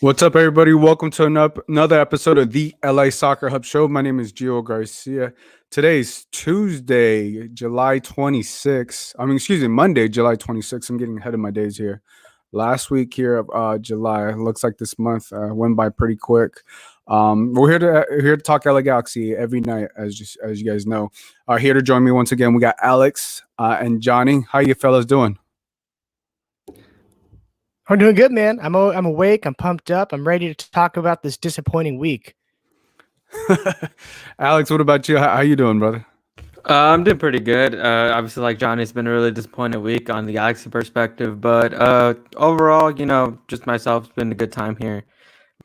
What's up, everybody? Welcome to another episode of the LA Soccer Hub Show. My name is Gio Garcia. Today's Tuesday, July 26th. Monday, July 26th. I'm getting ahead of my days here. Last week here of July. Looks like this month went by pretty quick. We're here to talk LA Galaxy every night, as you guys know. Here to join me once again, we got Alex and Johnny. How you fellas doing? I'm doing good, man. I'm awake. I'm pumped up. I'm ready to talk about this disappointing week. Alex, what about you? How you doing, brother? I'm doing pretty good. Obviously, like Johnny, it's been a really disappointing week on the Galaxy perspective, but overall, just myself, it's been a good time here.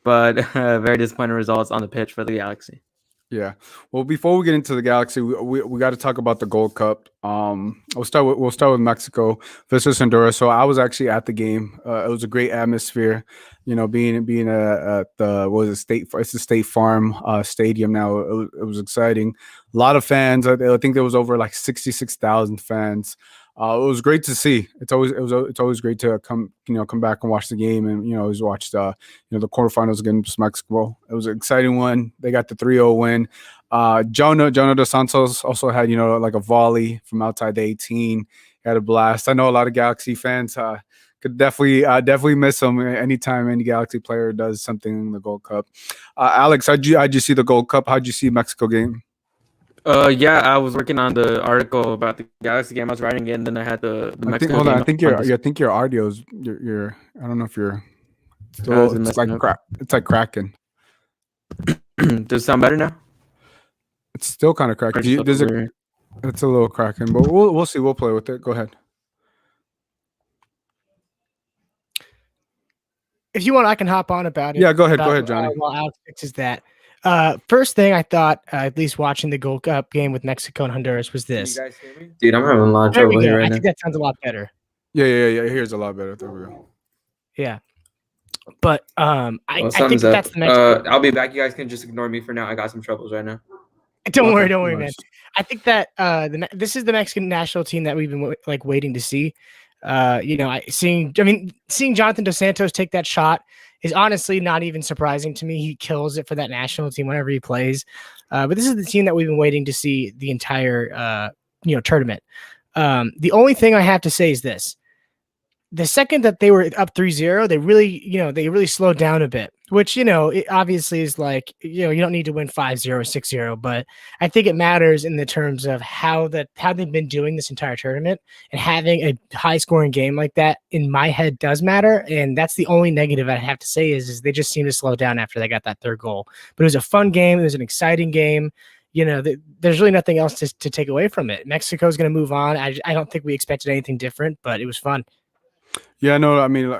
But very disappointing results on the pitch for the Galaxy. Yeah. Well, before we get into the Galaxy, we got to talk about the Gold Cup. We'll start with Mexico versus Honduras. So I was actually at the game. It was a great atmosphere. Being at the State Farm Stadium now. It was exciting. A lot of fans. I think there was over like 66,000 fans. It was great to see. It's always great to come back and watch the game, and always watch the quarterfinals against Mexico. It was an exciting one. They got the 3-0 win. Jonah dos Santos also had like a volley from outside the 18. Had a blast. I know a lot of Galaxy fans could definitely miss him anytime any Galaxy player does something in the Gold Cup. Alex, how'd you see the Gold Cup? How'd you see Mexico game? Yeah, I was working on the article about the Galaxy game. I was writing it, and then I had the Mexico game. I think your audio's your I don't know if you're still, it's like cracking. Does it sound better now? It's still kind of cracking. It's a little cracking, but we'll see. We'll play with it. Go ahead. If you want, I can hop on about it. Yeah, go ahead, Johnny. While Alex fixes that. First thing I thought, at least watching the Gold Cup game with Mexico and Honduras, was this. Can you guys hear me? Dude, I'm having a lot of trouble here right now. I think that sounds a lot better. Yeah. Here's a lot better. There we go. Yeah. But I think that's the Mexico. I'll be back. You guys can just ignore me for now. I got some troubles right now. Don't worry, man. I think that this is the Mexican national team that we've been waiting to see. Seeing Jonathan dos Santos take that shot is honestly not even surprising to me. He kills it for that national team whenever he plays. But this is the team that we've been waiting to see the entire tournament. The only thing I have to say is this. The second that they were up 3-0, they really slowed down a bit, which, it obviously is like, you don't need to win 5-0 or 6-0, but I think it matters in the terms of how they've been doing this entire tournament, and having a high scoring game like that in my head does matter. And that's the only negative I have to say is they just seem to slow down after they got that third goal. But it was a fun game. It was an exciting game. There's really nothing else to take away from it. Mexico's going to move on. I don't think we expected anything different, but it was fun. Yeah, no, I mean,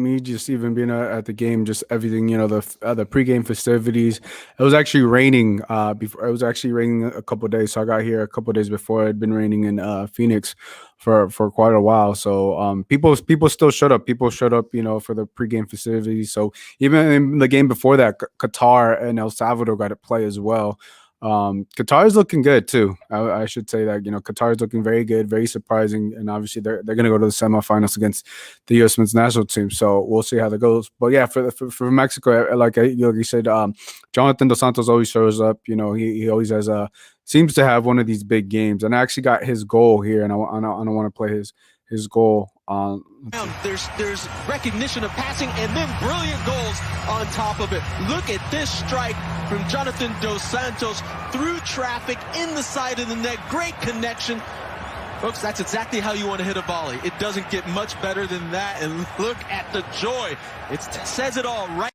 me just even being at the game, just everything, the pregame festivities. It was actually raining. Before it was actually raining a couple of days, so I got here a couple of days before. It had been raining in Phoenix for quite a while. So people still showed up. People showed up, for the pregame festivities. So even in the game before that, Qatar and El Salvador got to play as well. Qatar is looking good too. I should say that Qatar is looking very good, very surprising, and obviously they're going to go to the semifinals against the U.S. men's national team. So we'll see how that goes. But yeah, for Mexico, like you said, Jonathan dos Santos always shows up. He always seems to have one of these big games, and I actually got his goal here, and I want to play his goal. There's recognition of passing and then brilliant goals on top of it. Look at this strike from Jonathan dos Santos through traffic in the side of the net. Great connection. Folks, that's exactly how you want to hit a volley. It doesn't get much better than that. And look at the joy. It says it all right.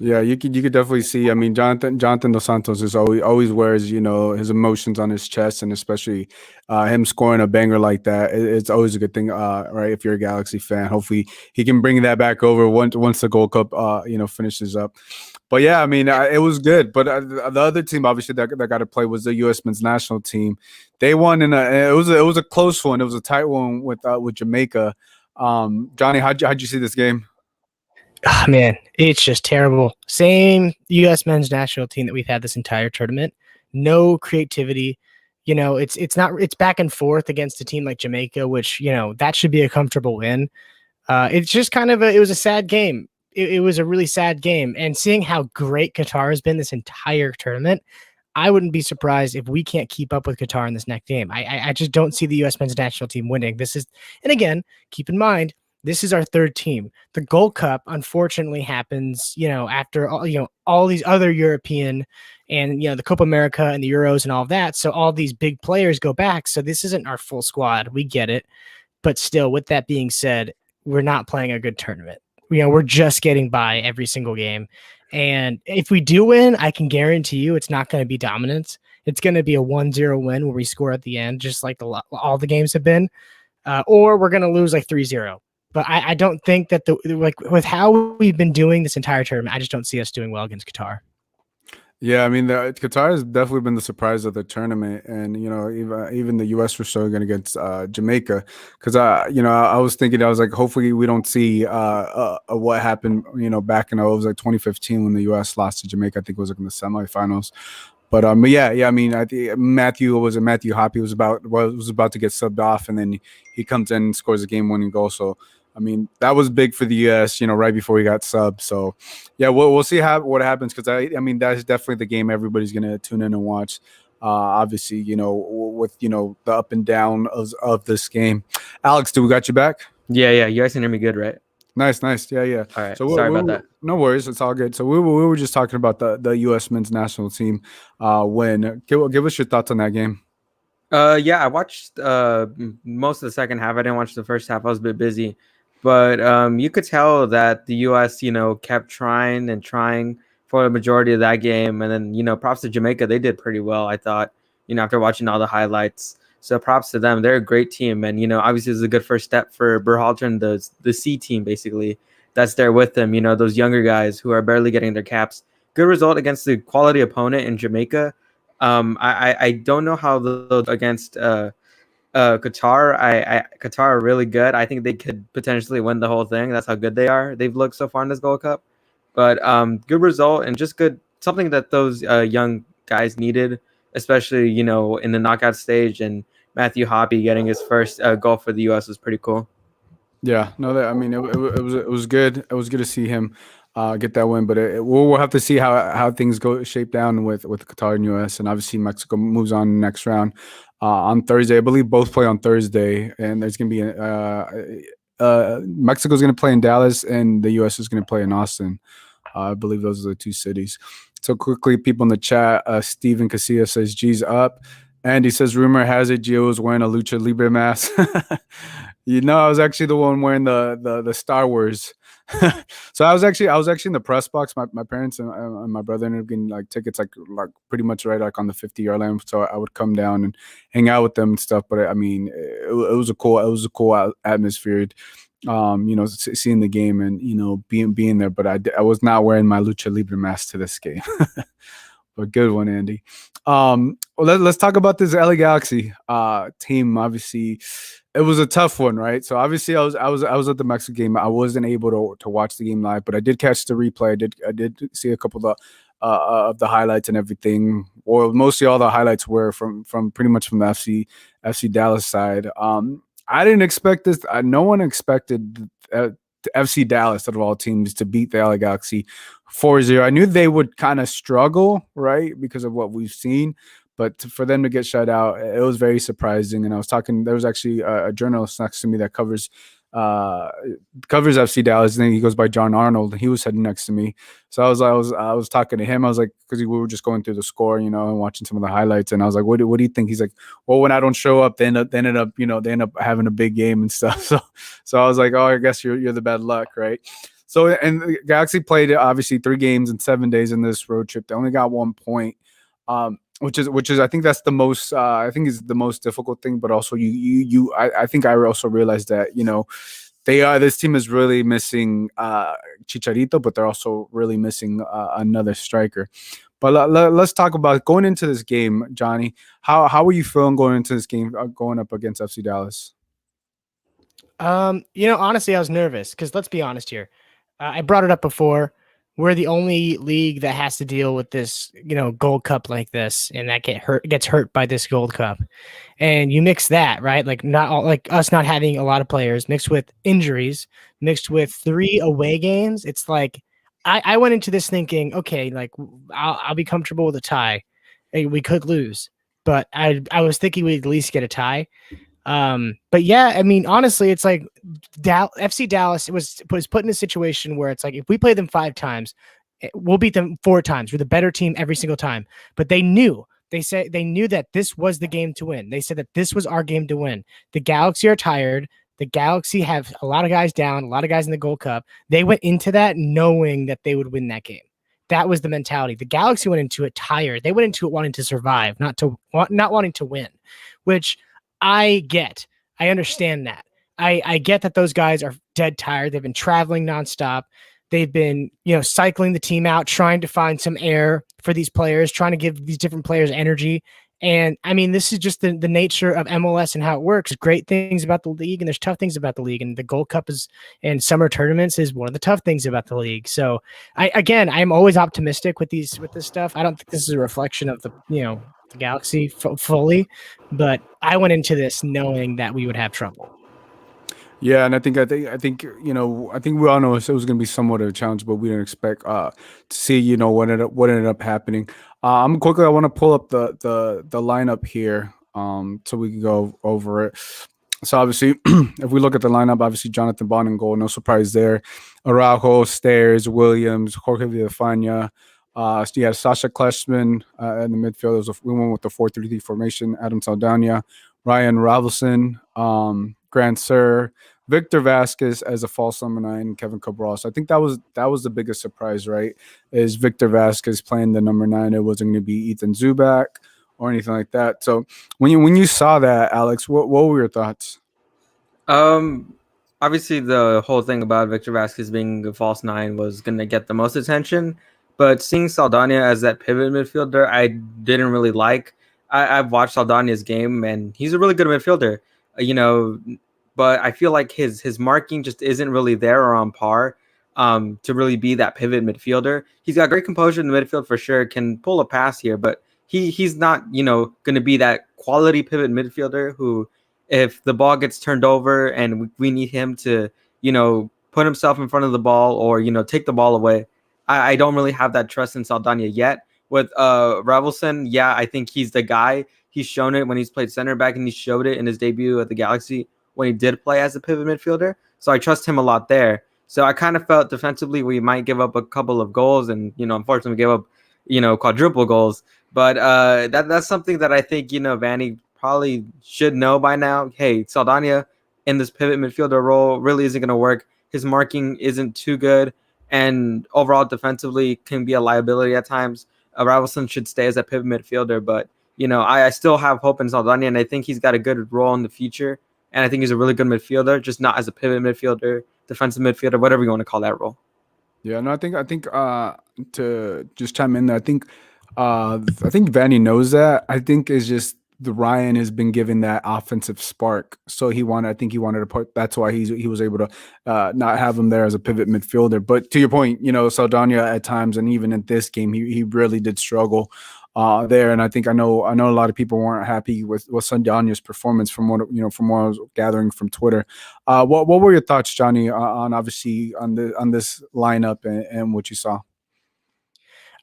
Yeah, you could definitely see. I mean, Jonathan dos Santos is always wears his emotions on his chest, and especially him scoring a banger like that. It's always a good thing, right? If you're a Galaxy fan, hopefully he can bring that back over once the Gold Cup finishes up. But yeah, I mean, it was good. But the other team, obviously, that got to play was the U.S. men's national team. They won it was a close one. It was a tight one with Jamaica. Johnny, how'd you see this game? Oh, man, it's just terrible. Same U.S. men's national team that we've had this entire tournament. No creativity. It's back and forth against a team like Jamaica, which, that should be a comfortable win. It's just it was a sad game. it was a really sad game. And seeing how great Qatar has been this entire tournament, I wouldn't be surprised if we can't keep up with Qatar in this next game. I just don't see the U.S. men's national team winning. And again, keep in mind, this is our third team. The Gold Cup, unfortunately, happens, after all these other European and, the Copa America and the Euros and all of that. So all these big players go back. So this isn't our full squad. We get it. But still, with that being said, we're not playing a good tournament. We're just getting by every single game. And if we do win, I can guarantee you it's not going to be dominance. It's going to be a 1-0 win where we score at the end, just like all the games have been. Or we're going to lose like 3-0. But I don't think that with how we've been doing this entire tournament, I just don't see us doing well against Qatar. Yeah, I mean, Qatar has definitely been the surprise of the tournament, and even the U.S. were struggling against Jamaica, because I was thinking, I was like, hopefully we don't see what happened back in it was like 2015 when the U.S. lost to Jamaica. I think it was like in the semifinals. But yeah. I mean, I think Matthew Hoppe was about to get subbed off, and then he comes in and scores a game-winning goal. So I mean, that was big for the U.S. right before he got subbed. So yeah, we'll see what happens, because I mean that's definitely the game everybody's gonna tune in and watch. Obviously, with the up and down of this game. Alex, do we got you back? Yeah. You guys can hear me good, right? Nice. Yeah. All right. So Sorry about that. No worries. It's all good. So we were just talking about the U.S. men's national team win. Give us your thoughts on that game. Yeah, I watched most of the second half. I didn't watch the first half. I was a bit busy. But you could tell that the U.S., kept trying for the majority of that game. And then, props to Jamaica. They did pretty well, I thought, after watching all the highlights. So props to them. They're a great team. And, obviously it's a good first step for Berhalter and the C team, basically, that's there with them. Those younger guys who are barely getting their caps. Good result against the quality opponent in Jamaica. I don't know how against Qatar. Qatar are really good. I think they could potentially win the whole thing. That's how good they are. They've looked so far in this Gold Cup. But good result, and just something that those young guys needed, especially in the knockout stage. And Matthew Hoppe getting his first goal for the U.S. was pretty cool. Yeah, no, I mean it was good. It was good to see him get that win, but we'll have to see how things shape down with Qatar and U.S. and obviously Mexico moves on the next round on Thursday. I believe both play on Thursday, and there's gonna be Mexico's gonna play in Dallas and the U.S. is gonna play in Austin. I believe those are the two cities. So quickly, people in the chat, Steven Casillas says G's up, and he says rumor has it Gio was wearing a Lucha Libre mask. I was actually the one wearing the Star Wars. So I was actually in the press box. My parents and my brother ended up getting like tickets like pretty much right like on the 50-yard line. So I would come down and hang out with them and stuff. But I mean, it was a cool atmosphere. Seeing the game and being there. But I was not wearing my Lucha Libre mask to this game. But good one, Andy. Well, let's talk about this LA Galaxy team. Obviously, it was a tough one, right? So obviously, I was at the Mexico game. I wasn't able to watch the game live, but I did catch the replay. I did see a couple of the highlights and everything. Well, mostly all the highlights were from pretty much from the FC Dallas side. I didn't expect this. No one expected FC Dallas, out of all teams, to beat the LA Galaxy 4-0. I knew they would kind of struggle, right, because of what we've seen. But for them to get shut out, it was very surprising. And I was talking. There was actually a journalist next to me that covers FC Dallas, and he goes by John Arnold. He was sitting next to me, so I was talking to him. I was like, because we were just going through the score, and watching some of the highlights, and I was like, what do you think? He's like, well, when I don't show up, they end up having a big game and stuff. So I was like, oh, I guess you're the bad luck, right? So, and the Galaxy played obviously 3 games in 7 days in this road trip. They only got 1 point. Which is I think that's the most is the most difficult thing, but also I think I also realized that this team is really missing Chicharito, but they're also really missing another striker. But let's talk about going into this game, Johnny. How were you feeling going into this game, going up against FC Dallas? Honestly, I was nervous because let's be honest here. I brought it up before. we're the only league that has to deal with this, Gold Cup like this, and that gets hurt by this Gold Cup. And you mix that, right? Like not all, like us not having a lot of players, mixed with injuries, mixed with 3 away games. It's like I went into this thinking, okay, like I'll be comfortable with a tie. Hey, we could lose, but I was thinking we'd at least get a tie. But yeah, I mean, honestly, it's like FC Dallas was put in a situation where it's like if we play them 5 times, we'll beat them 4 times. We're the better team every single time. But they knew that this was the game to win. They said that this was our game to win. The Galaxy are tired. The Galaxy have a lot of guys down, a lot of guys in the Gold Cup. They went into that knowing that they would win that game. That was the mentality. The Galaxy went into it tired. They went into it wanting to survive, not wanting to win, which I get. I understand that. I get that those guys are dead tired. They've been traveling nonstop. They've been, cycling the team out, trying to find some air for these players, trying to give these different players energy. And I mean, this is just the nature of MLS and how it works. There's great things about the league, and there's tough things about the league. And the Gold Cup and summer tournaments is one of the tough things about the league. So I'm always optimistic with this stuff. I don't think this is a reflection of the Galaxy fully, but I went into this knowing that we would have trouble. Yeah, and I think we all know it was going to be somewhat of a challenge, but we didn't expect to see what ended up happening. I want to pull up the lineup here so we can go over it. So obviously, if we look at the lineup, obviously Jonathan Bond in goal, no surprise there. Araujo, Stairs, Williams, Jorge Villafana. You had Sasha Kleshman in the midfield. We went with the 4-3-3 formation. Adam Saldana, Ryan Ravelson, Grant Sir, Victor Vasquez as a false number 9, and Kevin Cabral. So I think that was the biggest surprise, right? Is Victor Vasquez playing the number 9? It wasn't going to be Ethan Zubak or anything like that. So when you saw that, Alex, what were your thoughts? Obviously the whole thing about Victor Vasquez being a false 9 was going to get the most attention, but seeing Saldana as that pivot midfielder, I didn't really like. I've watched Saldana's game, and he's a really good midfielder, but I feel like his marking just isn't really there or on par to really be that pivot midfielder. He's got great composure in the midfield for sure, can pull a pass here, but he's not, going to be that quality pivot midfielder who, if the ball gets turned over and we need him to, put himself in front of the ball or, take the ball away, I don't really have that trust in Saldana yet. With Ravelson, yeah, I think he's the guy. He's shown it when he's played center back, and he showed it in his debut at the Galaxy when he did play as a pivot midfielder. So I trust him a lot there. So I kind of felt defensively we might give up a couple of goals, and unfortunately we gave up quadruple goals. But that's something that I think Vanny probably should know by now. Hey, Saldana in this pivot midfielder role really isn't going to work. His marking isn't too good, and overall defensively can be a liability at times. Ravelson should stay as a pivot midfielder, but I still have hope in Saldana, and I think he's got a good role in the future. And I think he's a really good midfielder, just not as a pivot midfielder, defensive midfielder, whatever you want to call that role. Yeah, no, I think to just chime in there, I think Vanny knows that. I think it's just the Ryan has been given that offensive spark, so he wanted to put. That's why he was able to not have him there as a pivot midfielder. But to your point, Saldana at times, and even in this game, he really did struggle there. And I know a lot of people weren't happy with Saldana's performance from what I was gathering from Twitter. What were your thoughts, Johnny, on this lineup and what you saw?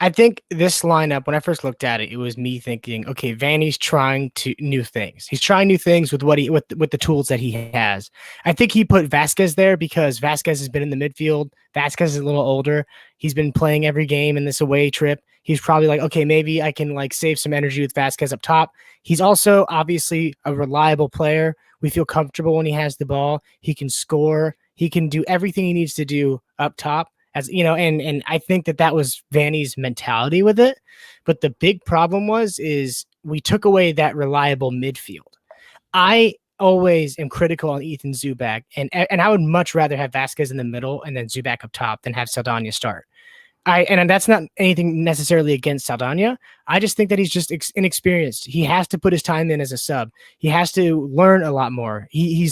I think this lineup, when I first looked at it, it was me thinking, okay, Vanny's trying new things. He's trying new things with with the tools that he has. I think he put Vasquez there because Vasquez has been in the midfield. Vasquez is a little older. He's been playing every game in this away trip. He's probably like, okay, maybe I can save some energy with Vasquez up top. He's also obviously a reliable player. We feel comfortable when he has the ball. He can score. He can do everything he needs to do up top. And I think that was Vanny's mentality with it. But the big problem is we took away that reliable midfield. I always am critical on Ethan Zubak, and I would much rather have Vasquez in the middle and then Zubak up top than have Saldana start. And that's not anything necessarily against Saldana. I just think that he's just inexperienced. He has to put his time in as a sub. He has to learn a lot more. You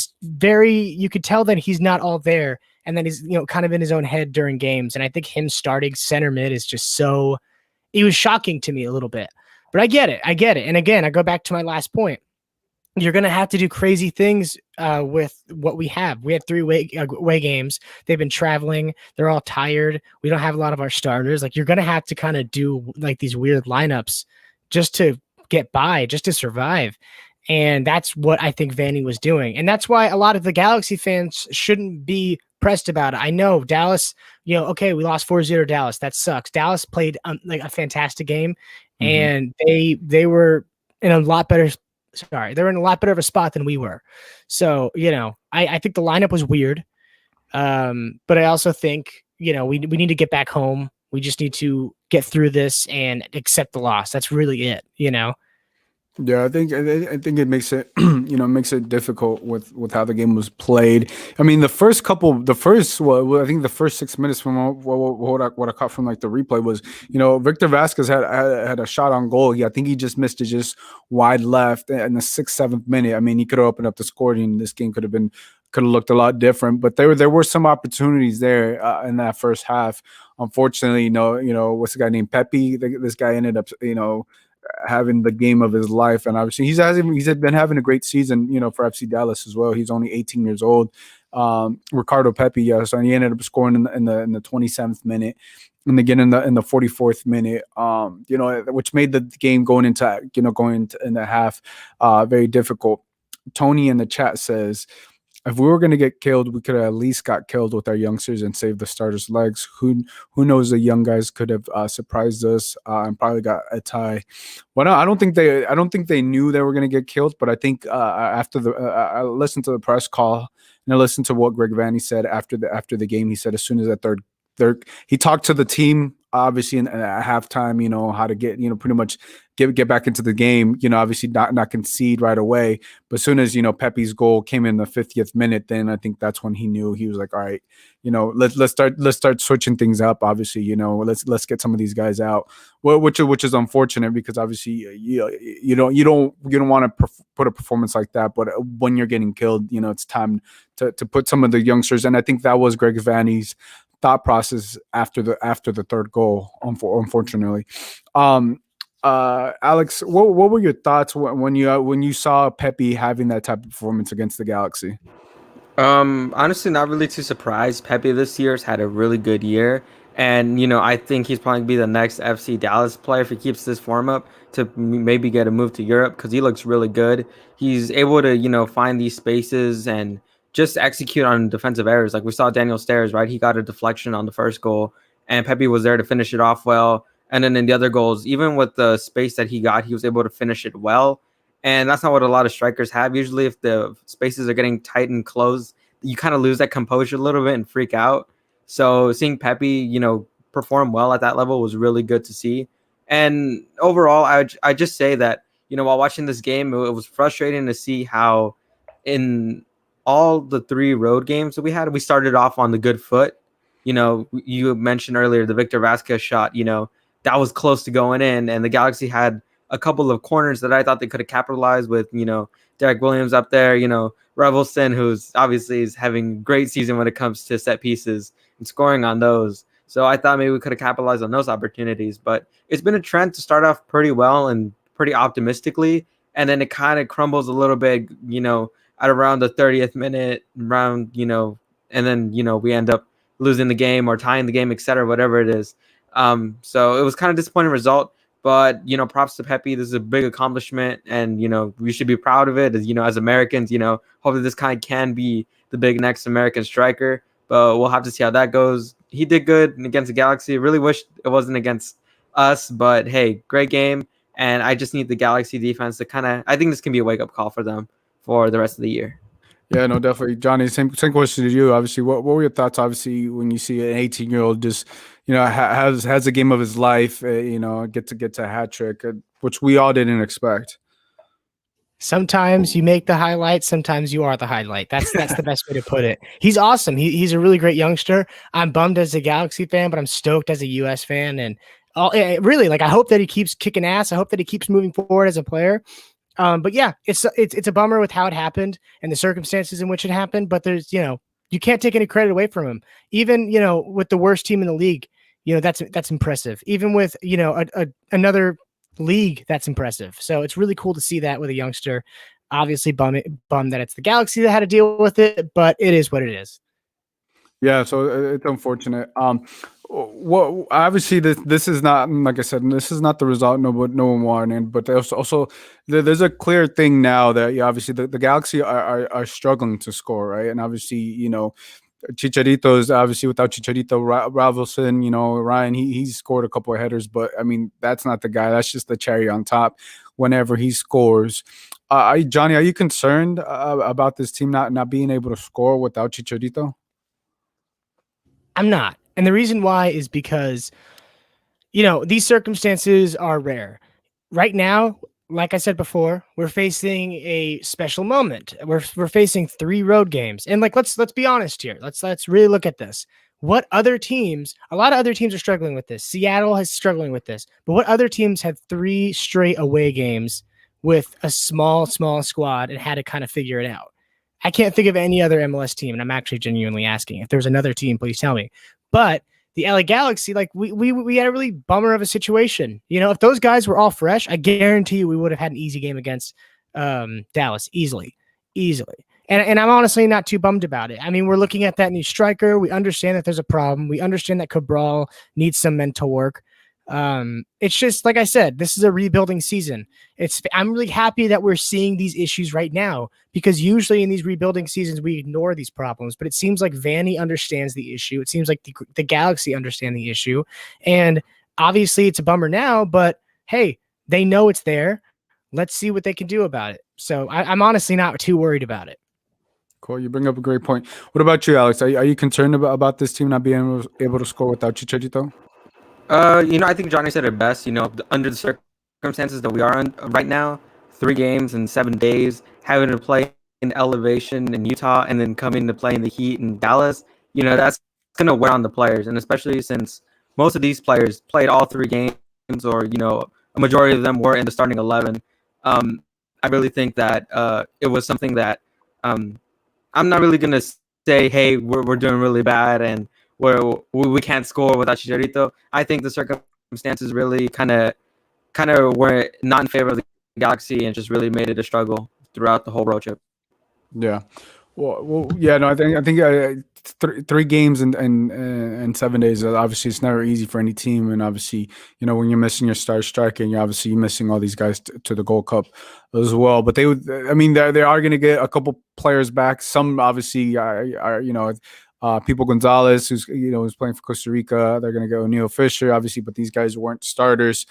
could tell that he's not all there and then he's kind of in his own head during games. And I think him starting center mid is just so. It was shocking to me a little bit, but I get it. And again, I go back to my last point. You're going to have to do crazy things with what we have. We have 3 away games. They've been traveling. They're all tired. We don't have a lot of our starters. Like, you're going to have to kind of do like these weird lineups just to get by, just to survive. And that's what I think Vanny was doing. And that's why a lot of the Galaxy fans shouldn't be pressed about it. I know Dallas, okay, we lost 4-0 to Dallas. That sucks. Dallas played like a fantastic game, and they were in a lot better. They're in a lot better of a spot than we were. So, I think the lineup was weird. But I also think, we need to get back home. We just need to get through this and accept the loss. That's really it, Yeah, I think it makes it makes it difficult with how the game was played. I mean, I think the first 6 minutes from what I caught from like the replay was, Victor Vasquez had a shot on goal. I think he just missed it just wide left in the 6th, 7th minute. I mean, he could have opened up the score, and this game could have looked a lot different. But there were some opportunities there in that first half. Unfortunately, what's the guy named Pepe? This guy ended up having the game of his life, and obviously he's been having a great season, for FC Dallas as well. He's only 18 years old. Ricardo Pepe, so he ended up scoring in the 27th minute, and again in the 44th minute. Which made the game going into the half very difficult. Tony in the chat says, if we were going to get killed, we could have at least got killed with our youngsters and saved the starters' legs. Who knows? The young guys could have surprised us and probably got a tie. Well, no, I don't think they knew they were going to get killed. But I think after I listened to the press call and I listened to what Greg Vanny said after the game. He said as soon as that third he talked to the team obviously at halftime. How to get pretty much get back into the game. Obviously not concede right away. But as soon as Pepe's goal came in the 50th minute, then I think that's when he knew. He was like, all right, let's start switching things up. Obviously, let's get some of these guys out. Which is unfortunate because obviously you don't want to put a performance like that. But when you're getting killed, it's time to put some of the youngsters. And I think that was Greg Vanny's thought process after the third goal. Unfortunately. Alex, what were your thoughts when you saw Pepe having that type of performance against the Galaxy? Honestly, not really too surprised. Pepe this year has had a really good year, and I think he's probably gonna be the next FC Dallas player if he keeps this form up to maybe get a move to Europe because he looks really good. He's able to find these spaces and just execute on defensive errors. Like we saw Daniel Stairs, right? He got a deflection on the first goal, and Pepe was there to finish it off well. And then in the other goals, even with the space that he got, he was able to finish it well. And that's not what a lot of strikers have. Usually if the spaces are getting tight and closed, you kind of lose that composure a little bit and freak out. So seeing Pepe, perform well at that level was really good to see. And overall, I just say that, while watching this game, it was frustrating to see how in all the 3 road games that we had, we started off on the good foot. You mentioned earlier the Victor Vasquez shot, that was close to going in, and the Galaxy had a couple of corners that I thought they could have capitalized with, Derek Williams up there, Revelston, who's obviously is having a great season when it comes to set pieces and scoring on those. So I thought maybe we could have capitalized on those opportunities, but it's been a trend to start off pretty well and pretty optimistically, and then it kind of crumbles a little bit, at around the 30th minute round, and then, we end up losing the game or tying the game, etc., whatever it is. So it was kind of disappointing result, but, props to Pepe. This is a big accomplishment and, we should be proud of it as Americans, hopefully this kind of can be the big next American striker, but we'll have to see how that goes. He did good against the Galaxy. Really wish it wasn't against us, but hey, great game. And I just need the Galaxy defense to I think this can be a wake up call for them for the rest of the year. Yeah, no, definitely. Johnny, same question to you. Obviously, what were your thoughts, obviously, when you see an 18-year-old just, has a game of his life, get to a hat trick, which we all didn't expect. Sometimes you make the highlight, sometimes you are the highlight. That's the best way to put it. He's awesome. He's a really great youngster. I'm bummed as a Galaxy fan, but I'm stoked as a US fan. And really, I hope that he keeps kicking ass. I hope that he keeps moving forward as a player. But yeah, it's a bummer with how it happened and the circumstances in which it happened. But there's, you you can't take any credit away from him. Even, with the worst team in the league, that's impressive. Even with, another league, that's impressive. So it's really cool to see that with a youngster. Obviously bummed that it's the Galaxy that had to deal with it, but it is what it is. Yeah, so it's unfortunate. Well, obviously this is not, like I said, this is not the result no one wanted, but there's also there's a clear thing now that obviously the Galaxy are struggling to score, right? And obviously, Chicharito is obviously without Chicharito, Ravelson, Ryan, he's scored a couple of headers, but I mean, that's not the guy. That's just the cherry on top whenever he scores. Johnny, are you concerned about this team not being able to score without Chicharito? I'm not. And the reason why is because, these circumstances are rare. Right now, like I said before, we're facing a special moment. We're facing 3 road games. And let's be honest here. Let's really look at this. What other teams, a lot of other teams are struggling with this. Seattle is struggling with this. But what other teams had 3 straight away games with a small squad and had to kind of figure it out? I can't think of any other MLS team, and I'm actually genuinely asking. If there's another team, please tell me. But the LA Galaxy, we had a really bummer of a situation. If those guys were all fresh, I guarantee you we would have had an easy game against Dallas easily. And I'm honestly not too bummed about it. I mean, we're looking at that new striker. We understand that there's a problem. We understand that Cabral needs some mental work. It's just, like I said, this is a rebuilding season. I'm really happy that we're seeing these issues right now, because usually in these rebuilding seasons, we ignore these problems, but it seems like Vanny understands the issue. It seems like the Galaxy understand the issue, and obviously it's a bummer now, but hey, they know it's there. Let's see what they can do about it. So I'm honestly not too worried about it. Cool. You bring up a great point. What about you, Alex? Are you concerned about this team not being able to score without Chicharito? I think Johnny said it best. Under the circumstances that we are in right now, 3 games in 7 days, having to play in elevation in Utah and then coming to play in the heat in Dallas, that's going to wear on the players. And especially since most of these players played all 3 games, or, a majority of them were in the starting 11. I really think that it was something that I'm not really going to say, hey, we're doing really bad and we can't score without Chicharito. I think the circumstances really kind of were not in favor of the Galaxy and just really made it a struggle throughout the whole road trip. Yeah. Well, yeah. No, I think 3 games in 7 days. Obviously, it's never easy for any team, and obviously, when you're missing your star striker, and you're obviously missing all these guys to the Gold Cup as well. But they would. I mean, they are going to get a couple players back. Some obviously are People Gonzalez, who's playing for Costa Rica. They're going to go Neil Fisher, obviously, but these guys weren't starters.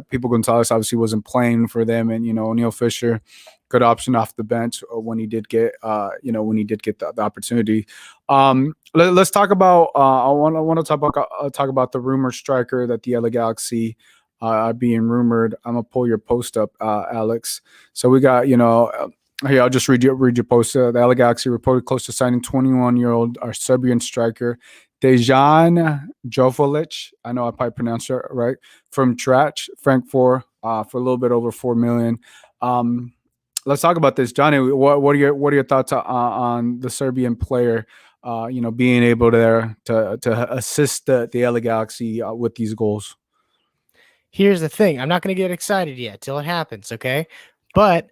People Gonzalez obviously wasn't playing for them, and Neil Fisher, good option off the bench when he did get the opportunity. Let's talk about. I want to talk about the rumored striker that the LA Galaxy are being rumored. I'm gonna pull your post up, Alex. So we got here, I'll just read your post. The LA Galaxy reported close to signing 21-year-old Serbian striker Dejan Jovolic. I know I probably pronounced it right. From Trach Frankfurt for a little bit over $4 million. Let's talk about this, Johnny. What are your thoughts on the Serbian player? Being able to assist the LA Galaxy with these goals. Here's the thing: I'm not going to get excited yet till it happens, okay? But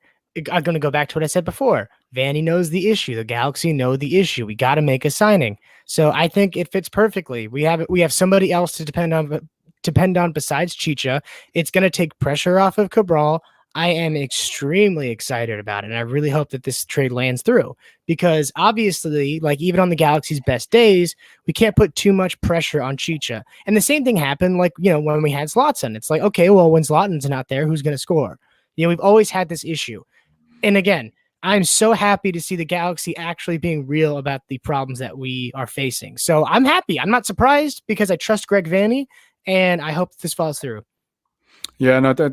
I'm going to go back to what I said before. Vanny knows the issue. The Galaxy know the issue. We got to make a signing. So I think it fits perfectly. We have somebody else to depend on besides Chicha. It's going to take pressure off of Cabral. I am extremely excited about it, and I really hope that this trade lands through, because obviously, even on the Galaxy's best days, we can't put too much pressure on Chicha. And the same thing happened, when we had Zlatan. It's like, okay, well, when Zlatan's not there, who's going to score? We've always had this issue. And again, I'm so happy to see the Galaxy actually being real about the problems that we are facing. So I'm happy. I'm not surprised, because I trust Greg Vanny, and I hope this falls through. Yeah, no, I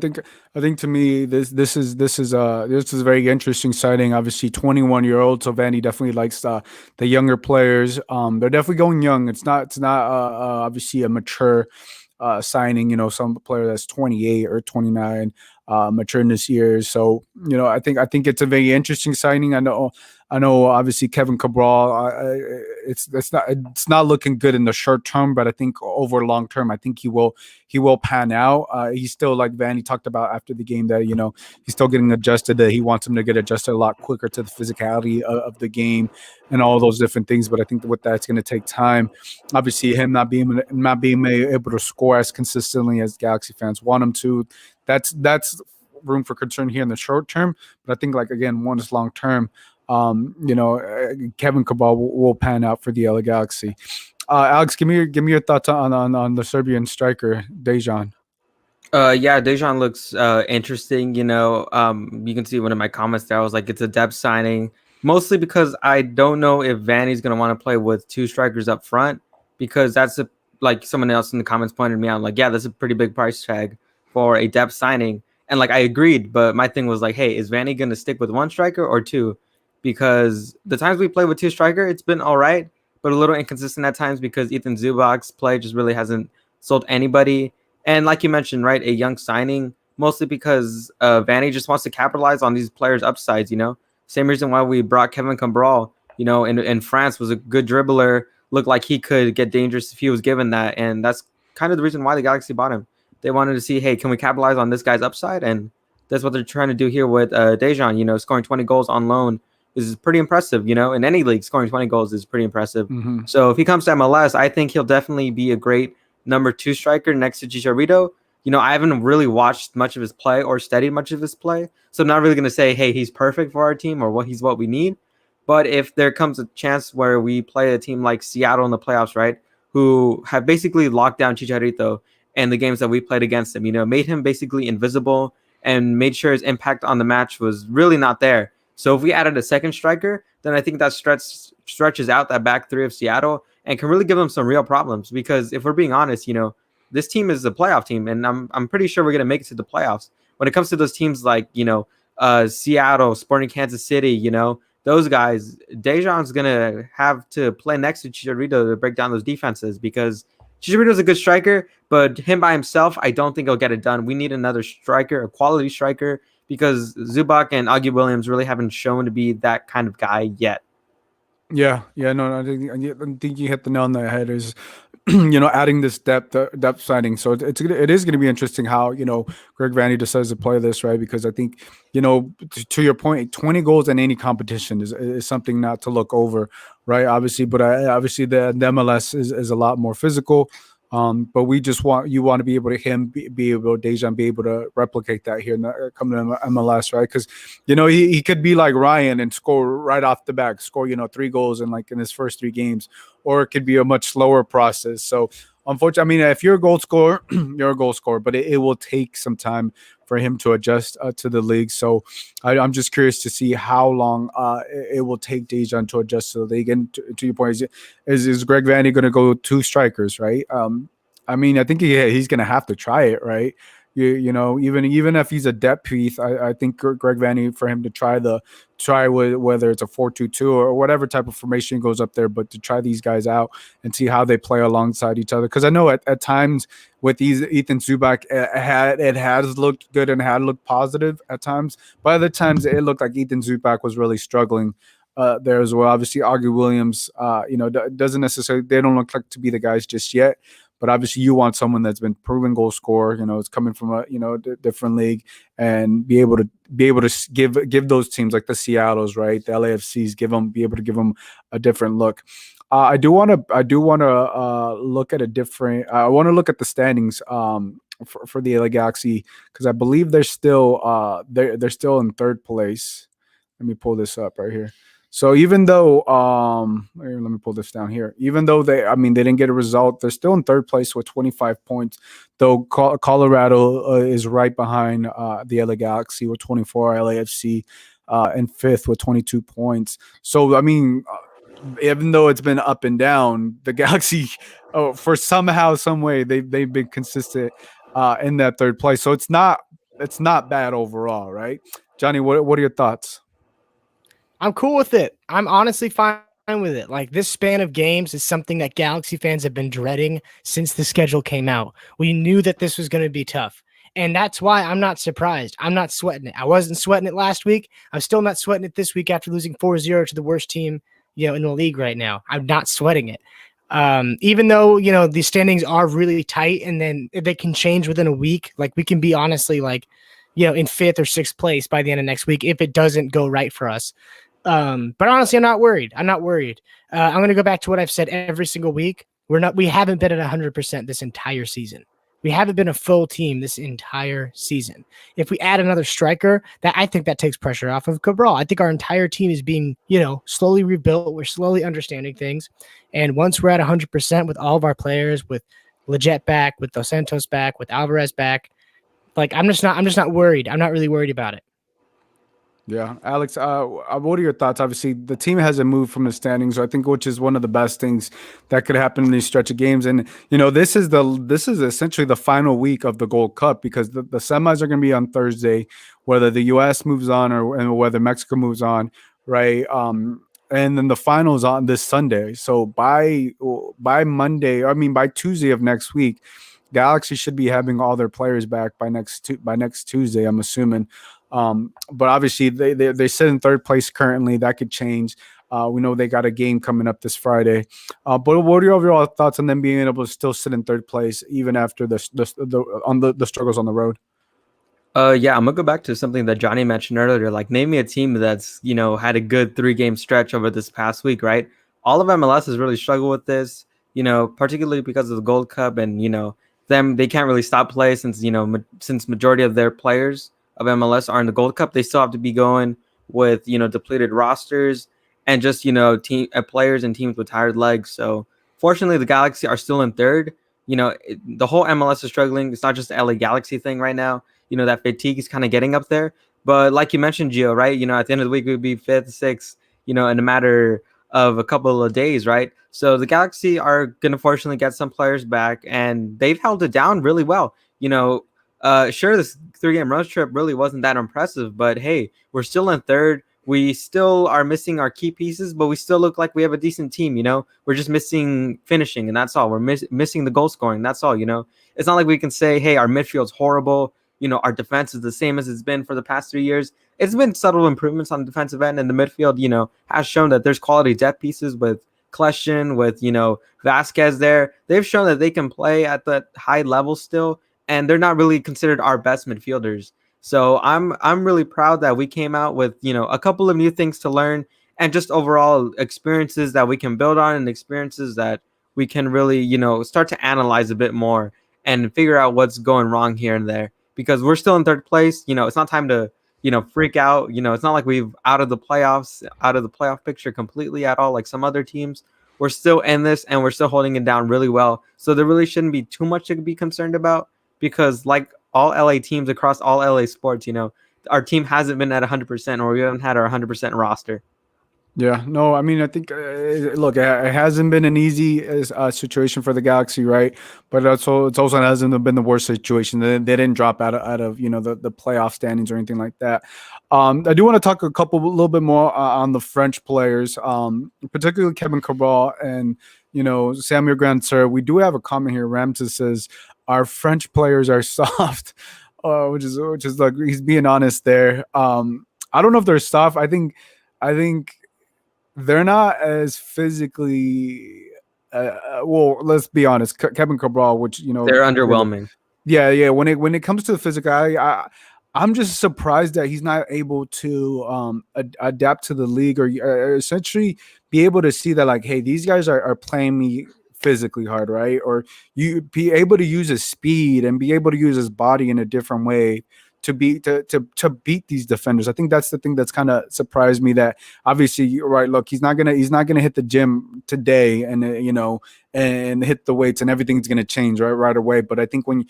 think to me this is a very interesting signing. Obviously, 21-year-old, so Vanny definitely likes the younger players. They're definitely going young. It's not obviously a mature signing. Some player that's 28 or 29. Mature in this year. So, I think it's a very interesting signing. I know I know obviously Kevin Cabral, it's not looking good in the short term, but I think over long term, I think he will pan out. He's still, like Vanny talked about after the game, that he's still getting adjusted. That he wants him to get adjusted a lot quicker to the physicality of the game and all those different things. But I think that with that, it's going to take time. Obviously, him not being able to score as consistently as Galaxy fans want him to, that's room for concern here in the short term. But I think, like, again, one is long term. Kevin Cabral will pan out for the LA Galaxy. Alex, give me your thoughts on the Serbian striker Dejan. Yeah, Dejan looks interesting. You can see one of my comments there. I was like, it's a depth signing, mostly because I don't know if Vanny's going to want to play with two strikers up front, because that's like someone else in the comments pointed me out. Like, yeah, that's a pretty big price tag for a depth signing. And like, I agreed, but my thing was like, hey, is Vanny going to stick with one striker or two? Because the times we play with two striker, it's been all right, but a little inconsistent at times because Ethan Zubak's play just really hasn't sold anybody. And like you mentioned, right, a young signing, mostly because Vanny just wants to capitalize on these players' upsides, Same reason why we brought Kevin Cabral, in France, was a good dribbler, looked like he could get dangerous if he was given that. And that's kind of the reason why the Galaxy bought him. They wanted to see, hey, can we capitalize on this guy's upside? And that's what they're trying to do here with Dejan, scoring 20 goals on loan is pretty impressive, in any league. Scoring 20 goals is pretty impressive. Mm-hmm. So if he comes to MLS, I think he'll definitely be a great number 2 striker next to Chicharito. I haven't really watched much of his play or studied much of his play, so I'm not really going to say, hey, he's perfect for our team or he's what we need. But if there comes a chance where we play a team like Seattle in the playoffs, right, who have basically locked down Chicharito and the games that we played against him, made him basically invisible and made sure his impact on the match was really not there. So if we added a second striker, then I think that stretches out that back three of Seattle and can really give them some real problems. Because if we're being honest, this team is a playoff team, and I'm pretty sure we're going to make it to the playoffs. When it comes to those teams like, Seattle, Sporting Kansas City, those guys, Dejan's going to have to play next to Chicharito to break down those defenses, because Chicharito's a good striker, but him by himself, I don't think he'll get it done. We need another striker, a quality striker, because Zubak and Augie Williams really haven't shown to be that kind of guy yet. Yeah, no, I think you hit the nail on the head. Is adding this depth signing. So it is going to be interesting how Greg Vanny decides to play this, right? Because I think to your point, 20 goals in any competition is something not to look over, right? Obviously, but obviously the MLS is a lot more physical. But we just want to be able to Dejan be able to replicate that here coming to MLS, right? Because he could be like Ryan and score right off the bat, score 3 goals in his first 3 games, or it could be a much slower process. So unfortunately, if you're a goal scorer, you're a goal scorer, but it will take some time for him to adjust to the league. So I'm just curious to see how long it will take Dejan to adjust to the league. And to your point, is Greg Vanny going to go 2 strikers, right? I think he's going to have to try it, right? Even if he's a depth piece, I think Greg Vanny, for him to try whether it's a 4-2-2 or whatever type of formation goes up there, but to try these guys out and see how they play alongside each other. Because I know at times with Ethan Zubak, it has looked good and had looked positive at times. But other times it looked like Ethan Zubak was really struggling there as well. Obviously, Augie Williams, doesn't necessarily, they don't look like to be the guys just yet. But obviously, you want someone that's been proven goal scorer. It's coming from a different league, and be able to give those teams like the Seattles, right, the LAFCs, be able to give them a different look. I want to look at a different. I want to look at the standings for the LA Galaxy, because I believe they're still they're still in 3rd place. Let me pull this up right here. So even though, let me pull this down here. Even though they didn't get a result, they're still in 3rd place with 25 points. Though Colorado is right behind the LA Galaxy with 24, LAFC in 5th with 22 points. So even though it's been up and down, the Galaxy, for somehow, some way, they've been consistent in that 3rd place. So it's not bad overall, right? Johnny, what are your thoughts? I'm cool with it. I'm honestly fine with it. Like, this span of games is something that Galaxy fans have been dreading since the schedule came out. We knew that this was going to be tough. And that's why I'm not surprised. I'm not sweating it. I wasn't sweating it last week. I'm still not sweating it this week after losing 4-0 to the worst team, in the league right now. I'm not sweating it. Even though, the standings are really tight and then they can change within a week. Like we can be honestly like, in 5th or 6th place by the end of next week if it doesn't go right for us. But honestly, I'm not worried. I'm going to go back to what I've said every single week. We haven't been at 100% this entire season. We haven't been a full team this entire season. If we add another striker, I think that takes pressure off of Cabral. I think our entire team is being, slowly rebuilt. We're slowly understanding things. And once we're at 100% with all of our players, with Leggett back, with Dos Santos back, with Alvarez back, like I'm just not worried. I'm not really worried about it. Yeah, Alex, what are your thoughts? Obviously, the team hasn't moved from the standings, I think, which is one of the best things that could happen in these stretch of games. And this is essentially the final week of the Gold Cup because the semis are going to be on Thursday, whether the U.S. moves on or whether Mexico moves on, right? And then the finals on this Sunday. So by Tuesday of next week, Galaxy should be having all their players back by next Tuesday, I'm assuming. But obviously they sit in 3rd place currently. That could change. We know they got a game coming up this Friday. But what are your overall thoughts on them being able to still sit in 3rd place even after the struggles on the road? Yeah, I'm gonna go back to something that Johnny mentioned earlier. Like, name me a team that's had a good 3-game stretch over this past week, right? All of MLS has really struggled with this, particularly because of the Gold Cup, and they can't really stop play since since majority of their players of MLS are in the Gold Cup. They still have to be going with depleted rosters and just team players and teams with tired legs. So fortunately, the Galaxy are still in 3rd. The whole MLS is struggling. It's not just the LA Galaxy thing right now. That fatigue is kind of getting up there. But like you mentioned, Gio, right? At the end of the week, we'd be 5th, 6th, in a matter of a couple of days, right? So the Galaxy are going to fortunately get some players back, and they've held it down really well. Sure, this 3-game road trip really wasn't that impressive, but hey, we're still in 3rd. We still are missing our key pieces, but we still look like we have a decent team. We're just missing finishing, and that's all. We're missing the goal scoring. That's all. It's not like we can say, hey, our midfield's horrible. Our defense is the same as it's been for the past 3 years. It's been subtle improvements on the defensive end, and the midfield, has shown that there's quality depth pieces with Kleshin, with, Vasquez there. They've shown that they can play at that high level still, and they're not really considered our best midfielders. So I'm really proud that we came out with, a couple of new things to learn and just overall experiences that we can build on and experiences that we can really, start to analyze a bit more and figure out what's going wrong here and there. Because we're still in 3rd place, it's not time to, freak out. It's not like we've out of the playoff picture completely at all, like some other teams. We're still in this and we're still holding it down really well. So there really shouldn't be too much to be concerned about because like all LA teams across all LA sports, our team hasn't been at 100% or we haven't had our 100% roster. Yeah, no, I mean, I think, look, it hasn't been an easy situation for the Galaxy, right? But it's also hasn't been the worst situation. They didn't drop out of the playoff standings or anything like that. I do want to talk a little bit more on the French players, particularly Kevin Cabral and Samuel Grandsir. We do have a comment here. Ramses says our French players are soft, which is like he's being honest there. I don't know if they're soft. I think they're not as physically. Well, let's be honest. Kevin Cabral, which they're underwhelming. Yeah. When it comes to the physical, I'm just surprised that he's not able to adapt to the league or essentially be able to see that like, hey, these guys are playing me physically hard, right? Or you be able to use his speed and be able to use his body in a different way to beat these defenders. I think that's the thing that's kind of surprised me. That obviously, you're right. Look, he's not gonna hit the gym today and and hit the weights and everything's gonna change right away. But I think when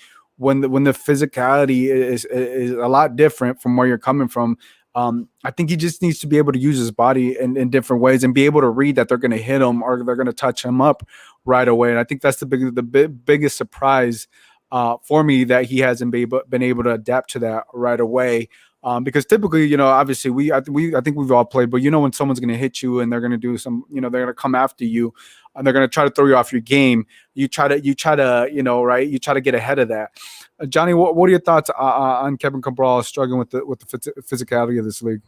the physicality is a lot different from where you're coming from, I think he just needs to be able to use his body in different ways and be able to read that they're going to hit him or they're going to touch him up right away. And I think that's the biggest surprise for me, that he hasn't been able to adapt to that right away. Because typically, obviously I think we've all played, but when someone's going to hit you and they're going to do some, they're going to come after you, and they're going to try to throw you off your game. You try to right? You try to get ahead of that. Johnny, what are your thoughts on Kevin Cabral struggling with the physicality of this league?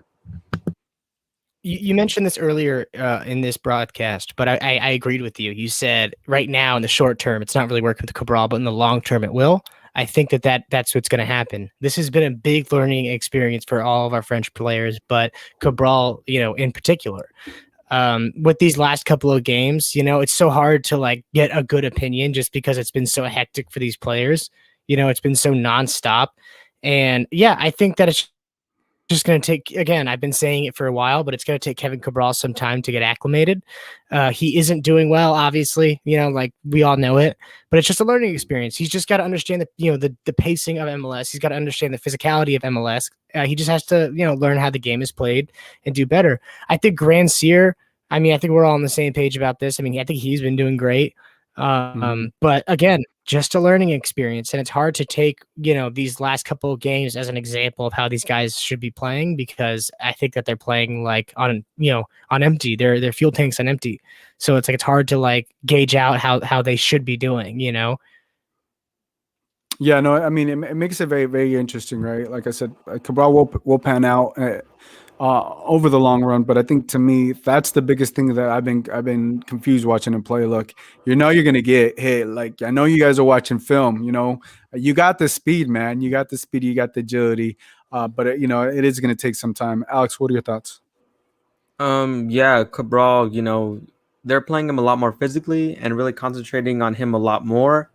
You mentioned this earlier in this broadcast, but I agreed with you. You said right now in the short term, it's not really working with Cabral, but in the long term, it will. I think that's what's going to happen. This has been a big learning experience for all of our French players, but Cabral, in particular. With these last couple of games, it's so hard to like get a good opinion just because it's been so hectic for these players. It's been so nonstop. And yeah, I think that it's just going to take, again, I've been saying it for a while, but it's going to take Kevin Cabral some time to get acclimated. He isn't doing well, obviously, like we all know it, but it's just a learning experience. He's just got to understand the pacing of MLS. He's got to understand the physicality of MLS. He just has to, learn how the game is played and do better. I think Grand Cyr, I think we're all on the same page about this. I think he's been doing great. But again, just a learning experience, and it's hard to take these last couple of games as an example of how these guys should be playing, because I think that they're playing like on empty. Their fuel tanks on empty, so it's like it's hard to like gauge out how they should be doing. Yeah, no, it makes it very, very interesting, right? Like I said, Cabral will pan out over the long run, but I think to me that's the biggest thing that I've been confused watching him play. Look, you're gonna get hit. Like, I know you guys are watching film. You got the speed, man. You got the speed. You got the agility. But it is gonna take some time. Alex, what are your thoughts? Yeah, Cabral. They're playing him a lot more physically and really concentrating on him a lot more.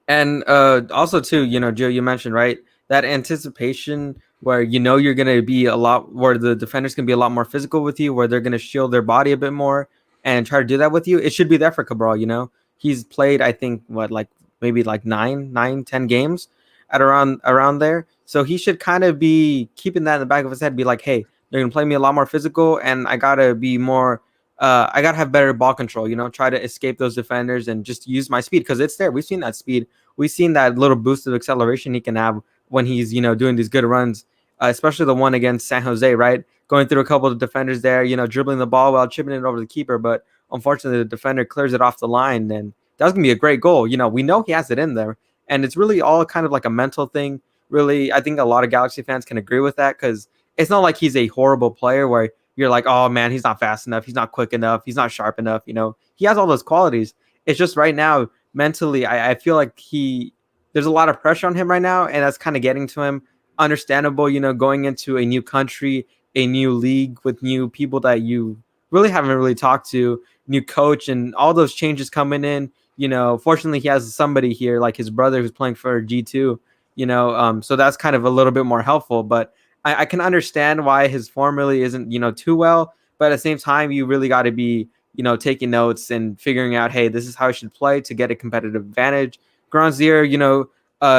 And also too, Joe, you mentioned, right, that anticipation where you're going to be where the defenders can be a lot more physical with you, where they're going to shield their body a bit more and try to do that with you. It should be there for Cabral. He's played, I think, maybe like 10 games at around there. So he should kind of be keeping that in the back of his head, be like, hey, they're going to play me a lot more physical, and I got to be more I got to have better ball control, try to escape those defenders and just use my speed, because it's there. We've seen that speed. We've seen that little boost of acceleration he can have when he's, doing these good runs, especially the one against San Jose, right? Going through a couple of defenders there, dribbling the ball while chipping it over the keeper. But unfortunately, the defender clears it off the line. And that was going to be a great goal. We know he has it in there. And it's really all kind of like a mental thing. Really, I think a lot of Galaxy fans can agree with that, because it's not like he's a horrible player where you're like, oh man, he's not fast enough, he's not quick enough, he's not sharp enough. He has all those qualities. It's just right now, mentally, I feel like there's a lot of pressure on him right now, and that's kind of getting to him. Understandable, going into a new country, a new league with new people that you really haven't really talked to, new coach, and all those changes coming in. Fortunately, he has somebody here like his brother who's playing for G2. So that's kind of a little bit more helpful. But I can understand why his form really isn't, too well. But at the same time, you really got to be, taking notes and figuring out, hey, this is how I should play to get a competitive advantage. Granzier,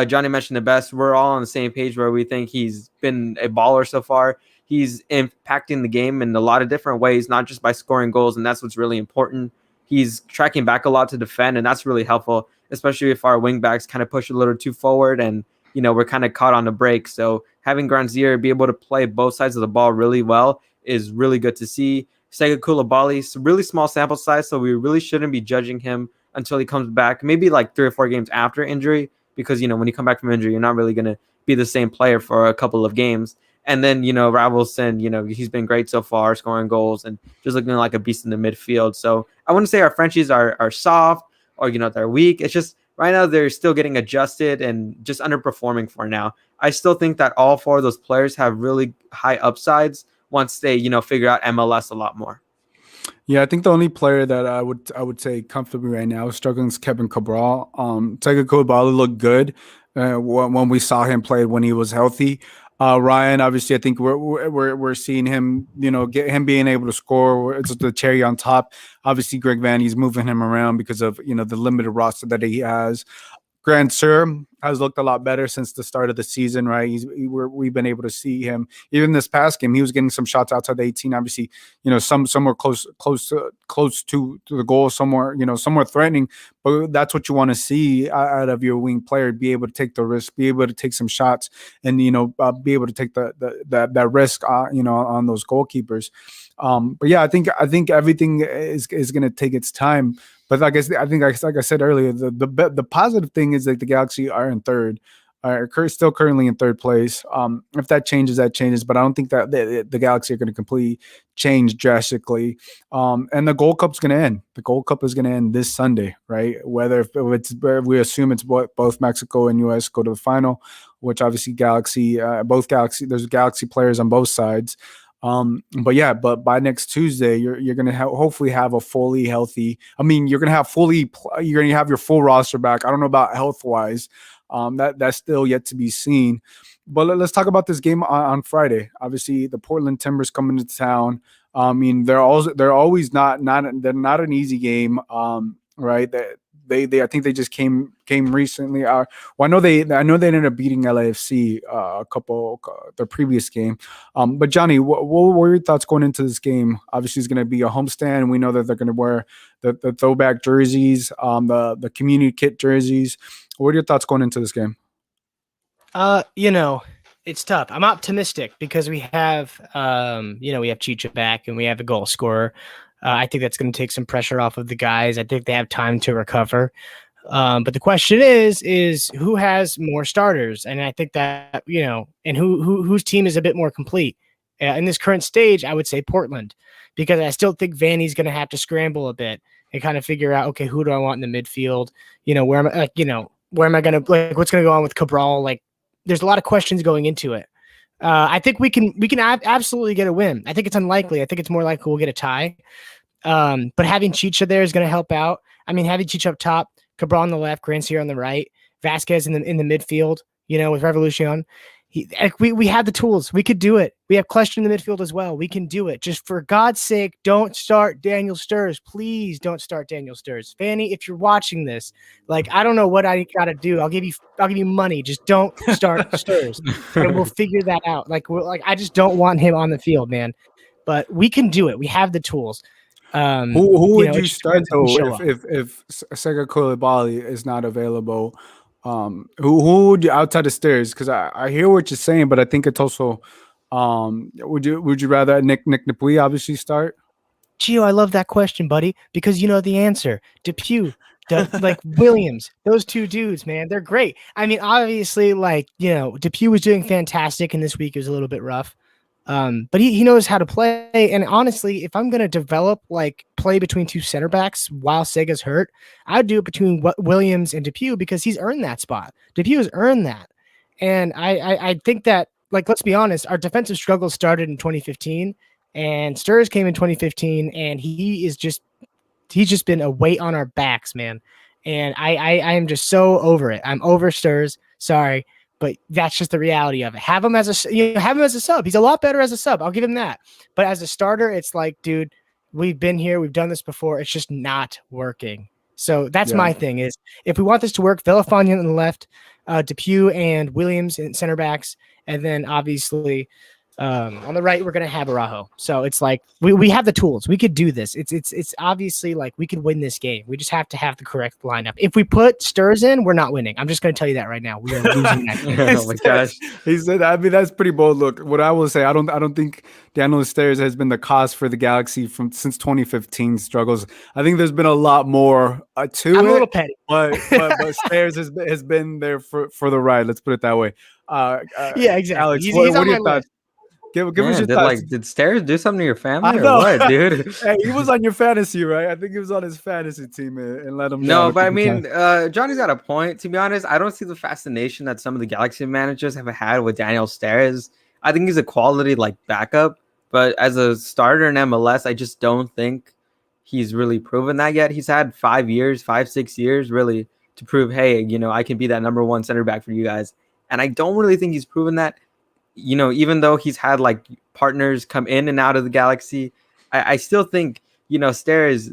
Johnny mentioned the best. We're all on the same page where we think he's been a baller so far. He's impacting the game in a lot of different ways, not just by scoring goals, and that's what's really important. He's tracking back a lot to defend, and that's really helpful, especially if our wingbacks kind of push a little too forward and we're kind of caught on the break. So having Granzier be able to play both sides of the ball really well is really good to see. Sega Koulibaly, really small sample size, so we really shouldn't be judging him until he comes back, maybe like 3 or 4 games after injury, because, when you come back from injury, you're not really going to be the same player for a couple of games. And then, Ravelson, he's been great so far, scoring goals and just looking like a beast in the midfield. So I wouldn't say our Frenchies are soft or, they're weak. It's just right now they're still getting adjusted and just underperforming for now. I still think that all 4 of those players have really high upsides once they, figure out MLS a lot more. Yeah, I think the only player that I would say comfortably right now is struggling is Kevin Cabral. Sega Koulibaly looked good when we saw him play when he was healthy. Ryan, obviously, I think we're seeing him, get him being able to score. It's the cherry on top. Obviously, Greg Van, he's moving him around because of the limited roster that he has. Grand Sur has looked a lot better since the start of the season, right? We've been able to see him even this past game. He was getting some shots outside the 18. Obviously, somewhere close to the goal, somewhere somewhere threatening. But that's what you want to see out of your wing player: be able to take the risk, be able to take some shots, and be able to take that risk, on those goalkeepers. But yeah, I think everything is going to take its time. But like I said earlier, the positive thing is that the Galaxy are in third, are still currently in third place. If that changes, that changes. But I don't think that the Galaxy are going to completely change drastically. And the Gold Cup's going to end. The Gold Cup is going to end this Sunday, right? Whether we assume it's both Mexico and US go to the final, which obviously there's Galaxy players on both sides. But by next Tuesday, you're gonna hopefully have a fully healthy. I mean, you're gonna have your full roster back. I don't know about health wise. That's still yet to be seen. But let's talk about this game on Friday. Obviously, the Portland Timbers coming to town. I mean, they're always not an easy game. Right? They I think they just came recently. I know they ended up beating LAFC their previous game. But Johnny, what were your thoughts going into this game? Obviously, it's going to be a homestand. We know that they're going to wear the throwback jerseys, the community kit jerseys. What are your thoughts going into this game? It's tough. I'm optimistic because we have Chicha back and we have a goal scorer. I think that's going to take some pressure off of the guys. I think they have time to recover. But the question is who has more starters? And I think that, and whose team is a bit more complete. In this current stage, I would say Portland, because I still think Vanny's going to have to scramble a bit and kind of figure out, okay, who do I want in the midfield? Where am I going to, what's going to go on with Cabral? There's a lot of questions going into it. I think we can absolutely get a win. I think it's unlikely. I think it's more likely we'll get a tie. But having Chicha there is going to help out. I mean, having Chicha up top, Cabral on the left, Granciera on the right, Vasquez in the midfield, with Revolucion. We have the tools. We could do it. We have Kleshter in the midfield as well. We can do it. Just for God's sake, don't start Daniel Sturz. Please don't start Daniel Sturz. Fanny, if you're watching this, I don't know what I got to do. I'll give you money. Just don't start Sturz, and we'll figure that out. I just don't want him on the field, man. But we can do it. We have the tools. Who would you start though if Sega Koulibaly is not available? Who would you outside of Stairs? Because I hear what you're saying, but I think it's also would you rather Nick Napoli obviously start? Gio, I love that question, buddy, because you know the answer. Depew, Williams, those two dudes, man, they're great. I mean, obviously, Depew was doing fantastic, and this week it was a little bit rough. But he knows how to play. And honestly, if I'm going to develop play between two center backs while Sega's hurt, I'd do it between Williams and Depew because he's earned that spot. Depew has earned that. And I think that, let's be honest, our defensive struggles started in 2015 and Sturz came in 2015 and he's just been a weight on our backs, man. And I am just so over it. I'm over Sturz. Sorry. But that's just the reality of it. Have him as a sub. He's a lot better as a sub. I'll give him that. But as a starter, it's dude, we've been here. We've done this before. It's just not working. So that's my thing is if we want this to work, Villafania on the left, Depew and Williams in center backs, and then obviously on the right, we're going to have Araujo. So it's we have the tools. We could do this. It's obviously we could win this game. We just have to have the correct lineup. If we put Sturz in, we're not winning. I'm just going to tell you that right now. We are losing that game. Oh my gosh. He said, I mean, that's pretty bold. Look, what I will say, I don't think Daniel Sturz has been the cause for the Galaxy since 2015 struggles. I think there's been a lot more to it. I'm a little petty. But Sturz has been there for the ride. Let's put it that way. Yeah, exactly. Alex, what are your thoughts? Give us your thoughts. Did Stairs do something to your family or what, dude? Hey, he was on your fantasy, right? I think he was on his fantasy team and let him know. No, but I mean, Johnny's got a point. To be honest, I don't see the fascination that some of the Galaxy managers have had with Daniel Stairs. I think he's a quality backup, but as a starter in MLS, I just don't think he's really proven that yet. He's had 5 years, 6 years really to prove, hey, I can be that number one center back for you guys. And I don't really think he's proven that. Even though he's had partners come in and out of the Galaxy, I still think, Stairs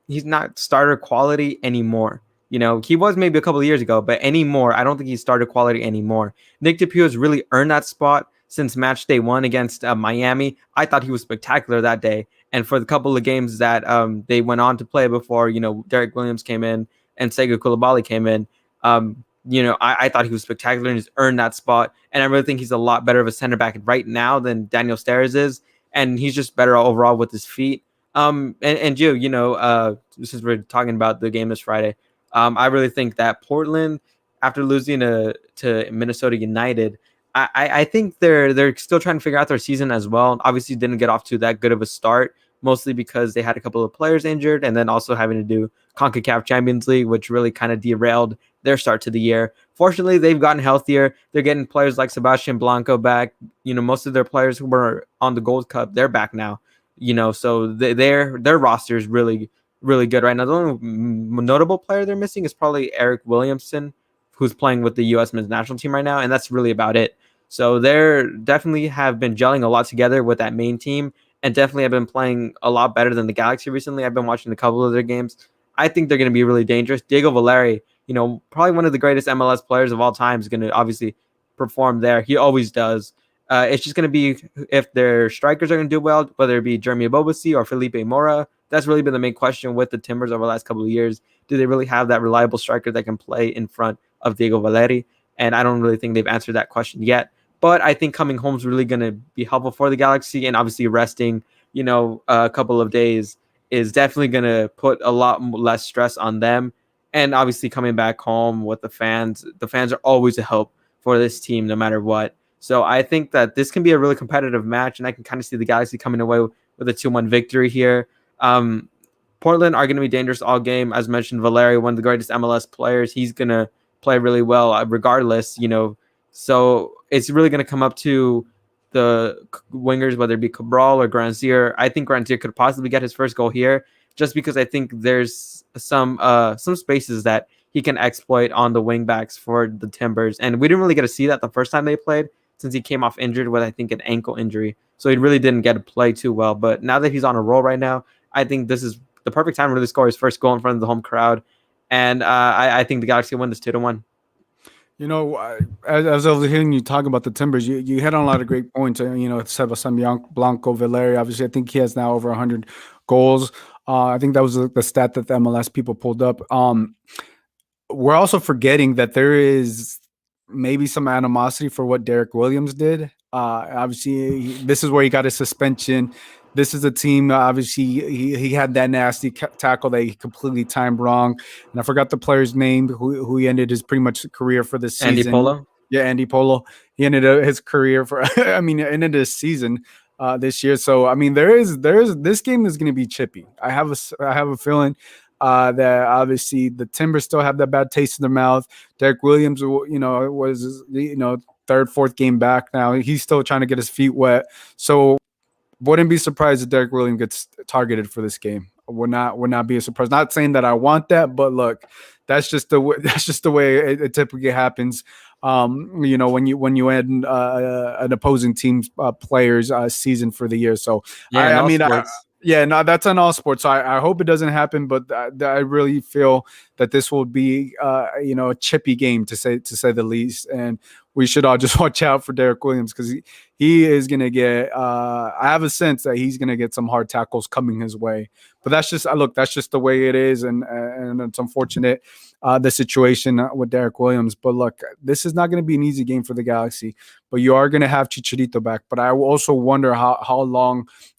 he's not starter quality anymore. He was maybe a couple of years ago, but anymore, I don't think he's starter quality anymore. Nick DePuy has really earned that spot since match day 1 against Miami. I thought he was spectacular that day. And for the couple of games that they went on to play before, Derek Williams came in and Sega Coulibaly came in, I thought he was spectacular and he's earned that spot. And I really think he's a lot better of a center back right now than Daniel Steres is. And he's just better overall with his feet. And Joe, since we're talking about the game this Friday, I really think that Portland, after losing to Minnesota United, I think they're still trying to figure out their season as well. Obviously, didn't get off to that good of a start, mostly because they had a couple of players injured, and then also having to do CONCACAF Champions League, which really kind of derailed their start to the year. Fortunately, they've gotten healthier. They're getting players like Sebastian Blanco back. Most of their players who were on the Gold Cup, they're back now. So their roster is really, really good right now. The only notable player they're missing is probably Eric Williamson, who's playing with the U.S. men's national team right now, and that's really about it. So they're definitely have been gelling a lot together with that main team, and definitely have been playing a lot better than the Galaxy recently. I've been watching a couple of their games. I think they're going to be really dangerous. Diego Valeri, probably one of the greatest MLS players of all time, is going to obviously perform there. He always does. It's just going to be if their strikers are going to do well, whether it be Jeremy Ebobisse or Felipe Mora. That's really been the main question with the Timbers over the last couple of years. Do they really have that reliable striker that can play in front of Diego Valeri? And I don't really think they've answered that question yet. But I think coming home is really going to be helpful for the Galaxy, and obviously resting, a couple of days is definitely going to put a lot less stress on them. And obviously coming back home with the fans are always a help for this team no matter what. So I think that this can be a really competitive match, and I can kind of see the Galaxy coming away with a 2-1 victory here. Portland are going to be dangerous all game. As mentioned, Valeri, one of the greatest MLS players, he's going to play really well regardless, So it's really going to come up to the wingers, whether it be Cabral or Granzier. I think Granzier could possibly get his first goal here, just because I think there's some spaces that he can exploit on the wing backs for the Timbers. And we didn't really get to see that the first time they played, since he came off injured with, I think, an ankle injury. So he really didn't get to play too well. But now that he's on a roll right now, I think this is the perfect time to really score his first goal in front of the home crowd. And I think the Galaxy will win this 2-1. As I was hearing you talk about the Timbers, you hit on a lot of great points. Sebastian Blanco, Valeri, obviously, I think he has now over 100 goals. I think that was the stat that the MLS people pulled up. We're also forgetting that there is maybe some animosity for what Derek Williams did. Obviously, this is where he got his suspension. This is a team, obviously, he had that nasty tackle that he completely timed wrong. And I forgot the player's name who he ended his pretty much career for this season. Andy Polo? Yeah, Andy Polo. He ended his career for, ended his season this year. So, this game is going to be chippy. I have a feeling that obviously the Timbers still have that bad taste in their mouth. Derek Williams, was, third, fourth game back now. He's still trying to get his feet wet. So, wouldn't be surprised if Derek Williams gets targeted for this game. Would not be a surprise. Not saying that I want that, but look, that's just the way it typically happens. When you end an opposing team's players season for the year. So that's on all sports. So I hope it doesn't happen, but I really feel that this will be a chippy game to say the least, and we should all just watch out for Derek Williams, because he is going to get I have a sense that he's going to get some hard tackles coming his way. But that's just the way it is, and it's unfortunate the situation with Derek Williams. But look, this is not going to be an easy game for the Galaxy, but you are going to have Chicharito back. But I also wonder how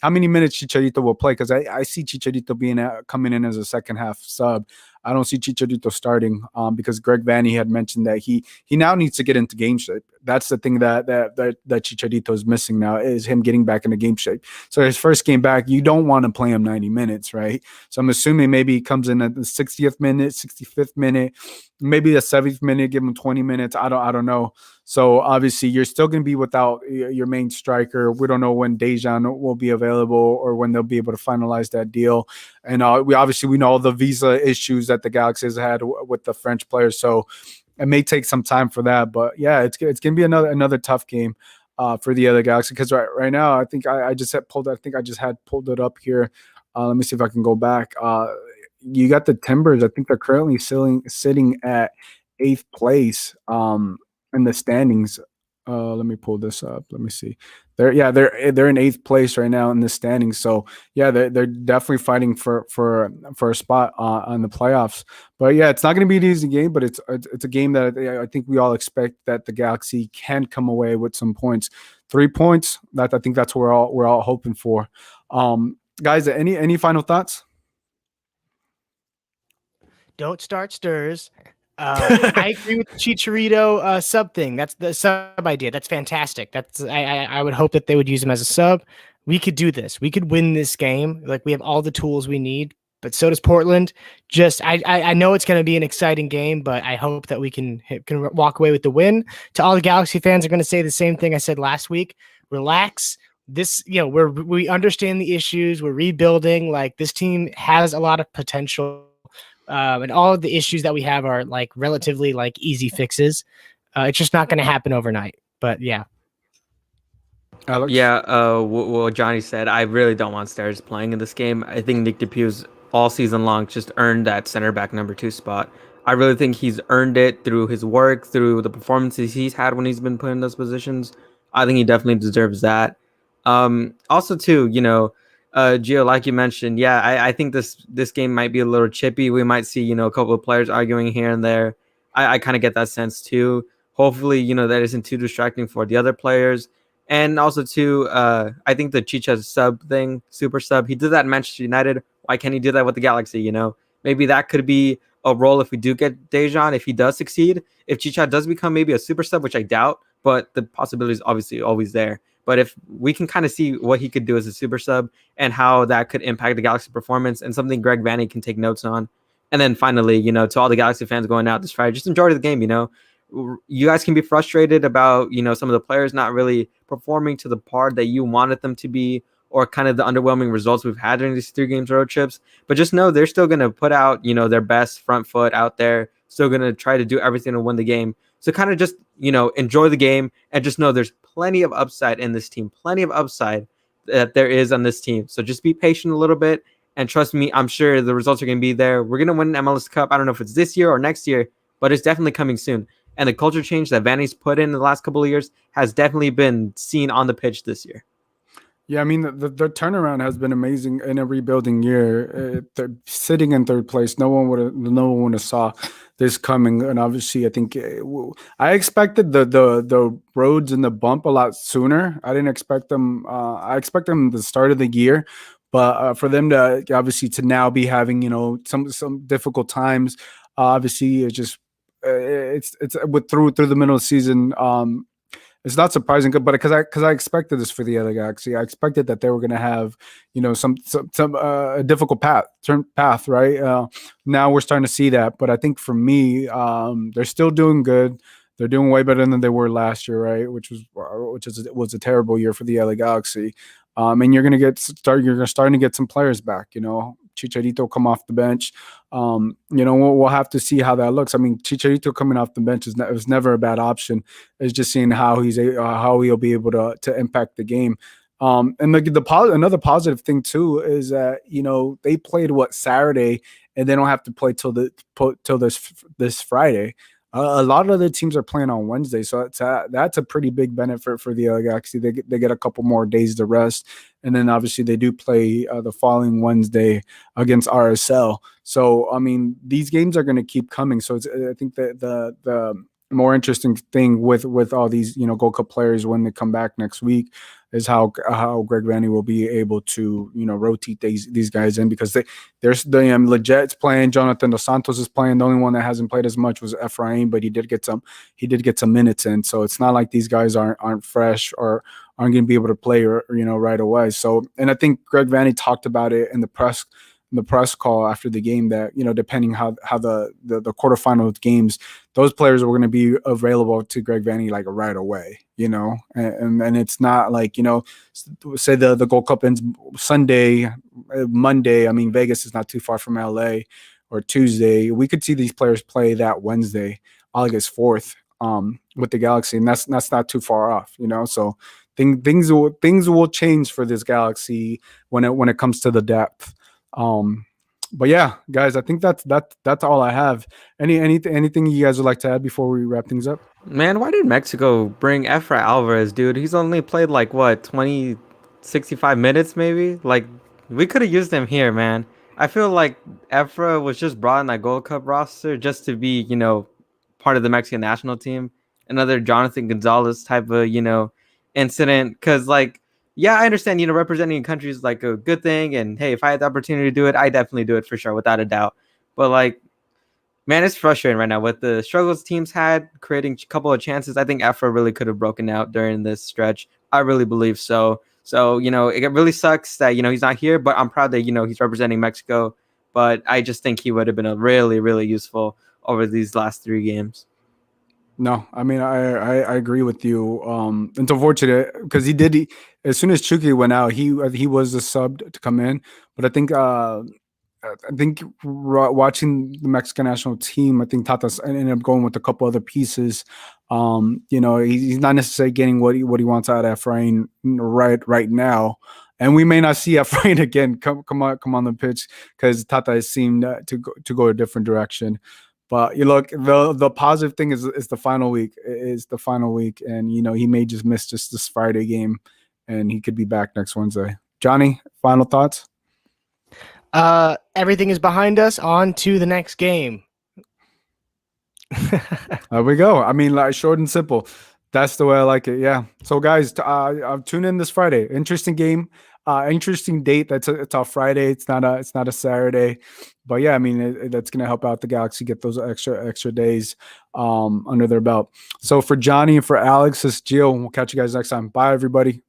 many minutes Chicharito will play, because I see Chicharito coming in as a second half sub. I don't see Chicharito starting because Greg Vanney had mentioned that he now needs to get into game shape. That's the thing that Chicharito is missing now, is him getting back into game shape. So his first game back, you don't want to play him 90 minutes, right? So I'm assuming maybe he comes in at the 60th minute, 65th minute, maybe the 7th minute, give him 20 minutes. I don't know. So obviously you're still going to be without your main striker. We don't know when Dejan will be available or when they'll be able to finalize that deal. And we know the visa issues that the Galaxy has had with the French players. So it may take some time for that. But yeah, it's going to be another tough game for the other Galaxy, because right now I think I just had pulled it up here. Let me see if I can go back. you got the Timbers. I think they're currently sitting at 8th place in the standings. Let me pull this up. Let me see. They're in 8th place right now in the standings. So yeah, they're definitely fighting for a spot on the playoffs. But yeah, it's not going to be an easy game, but it's a game that I think we all expect that the Galaxy can come away with some points. 3 points. I think that's what we're all hoping for. Guys, any final thoughts? Don't start stirs. I agree with the Chicharito sub thing. That's the sub idea. That's fantastic. I would hope that they would use him as a sub. We could do this. We could win this game. Like, we have all the tools we need, but so does Portland. I know it's going to be an exciting game, but I hope that we can walk away with the win. To all the Galaxy fans, are going to say the same thing I said last week. Relax. This, we understand the issues. We're rebuilding. Like, this team has a lot of potential. And all of the issues that we have are like relatively like easy fixes. It's just not going to happen overnight. But yeah. Alex? Yeah, what Johnny said, I really don't want Stairs playing in this game. I think Nick DePuy's all season long just earned that center back number 2 spot. I really think he's earned it through his work, through the performances he's had when he's been put in those positions. I think he definitely deserves that. Also, too, Gio, like you mentioned, yeah, I think this game might be a little chippy. We might see, a couple of players arguing here and there. I kind of get that sense too. Hopefully, that isn't too distracting for the other players. And also too, I think the Chicha sub thing, super sub, he did that in Manchester United. Why can't he do that with the Galaxy? Maybe that could be a role if we do get Dejan, if he does succeed. If Chicha does become maybe a super sub, which I doubt, but the possibility is obviously always there. But if we can kind of see what he could do as a super sub and how that could impact the Galaxy performance, and something Greg Vanney can take notes on. And then finally, to all the Galaxy fans going out this Friday, just enjoy the game. You guys can be frustrated about, some of the players not really performing to the par that you wanted them to be, or kind of the underwhelming results we've had during these 3 games road trips. But just know they're still going to put out, their best front foot out there, still going to try to do everything to win the game. So kind of just, enjoy the game, and just know there's plenty of upside in this team, plenty of upside that there is on this team. So just be patient a little bit, and trust me, I'm sure the results are going to be there. We're going to win an MLS Cup. I don't know if it's this year or next year, but it's definitely coming soon. And the culture change that Vanney's put in the last couple of years has definitely been seen on the pitch this year. Yeah, I mean, the turnaround has been amazing in a rebuilding year. They're sitting in 3rd place. No one would have saw this coming. And obviously, I think I expected the roads and the bump a lot sooner. I didn't expect them. I expect them at the start of the year, but for them to obviously to now be having some difficult times. Obviously, it's just it's through the middle of the season. It's not surprising, but because I expected this for the LA Galaxy, I expected that they were going to have, some a difficult path, right? Now we're starting to see that, but I think for me, they're still doing good. They're doing way better than they were last year, right? Which was a terrible year for the LA Galaxy. And you're starting to get some players back. Chicharito come off the bench. We'll have to see how that looks. I mean, Chicharito coming off the bench was never a bad option. It's just seeing how he'll be able to impact the game. And another positive thing too is that they played Saturday, and they don't have to play till this Friday. A lot of the teams are playing on Wednesday, so that's a pretty big benefit for the LA Galaxy. They get a couple more days to rest, and then obviously they do play the following Wednesday against RSL. So I mean, these games are going to keep coming. So I think that the more interesting thing with all these Gold Cup players when they come back next week is how Greg Vanney will be able to rotate these guys in, because there's the Leget's playing, Jonathan Dos Santos is playing. The only one that hasn't played as much was Efrain, but he did get some minutes in. So it's not like these guys aren't fresh or aren't going to be able to play right away. So, and I think Greg Vanney talked about it in the press call after the game that depending how the quarterfinal games, those players were going to be available to Greg Vanney like right away, and it's not like say the Gold Cup ends Sunday, Monday. I mean, Vegas is not too far from LA, or Tuesday. We could see these players play that Wednesday, August 4th, with the Galaxy, and that's not too far off, So things will change for this Galaxy when it comes to the depth. But yeah, guys, I think that's all I have. Anything you guys would like to add before we wrap things up? Man, why did Mexico bring Efra Alvarez, dude? He's only played like what, 20, 65 minutes maybe? Like we could have used him here, man. I feel like Efra was just brought in that Gold Cup roster just to be, part of the Mexican national team. Another Jonathan Gonzalez type of, incident. Cause like, yeah, I understand, representing a country is like a good thing. And hey, if I had the opportunity to do it, I definitely do it for sure, without a doubt. But like, man, it's frustrating right now with the struggles teams had creating a couple of chances. I think Efra really could have broken out during this stretch. I really believe so. So, it really sucks that, he's not here, but I'm proud that, he's representing Mexico. But I just think he would have been a really, really useful over these last 3 games. No, I mean I agree with you. It's unfortunate because as soon as Chucky went out, he was a sub to come in. But I think watching the Mexican national team, I think Tata's ended up going with a couple other pieces. He's not necessarily getting what he wants out of Efrain right now, and we may not see Efrain again come on the pitch because Tata has seemed to go a different direction. But you look, the positive thing is the final week. Is the final week, and he may just miss just this Friday game, and he could be back next Wednesday. Johnny, final thoughts? Everything is behind us. On to the next game. There we go. I mean, like, short and simple. That's the way I like it. Yeah. So, guys, tune in this Friday. Interesting game. Interesting date. It's a Friday. It's not a Saturday. But yeah, I mean, that's gonna help out the Galaxy get those extra days under their belt. So for Johnny and for Alex, this is Gio. We'll catch you guys next time. Bye, everybody.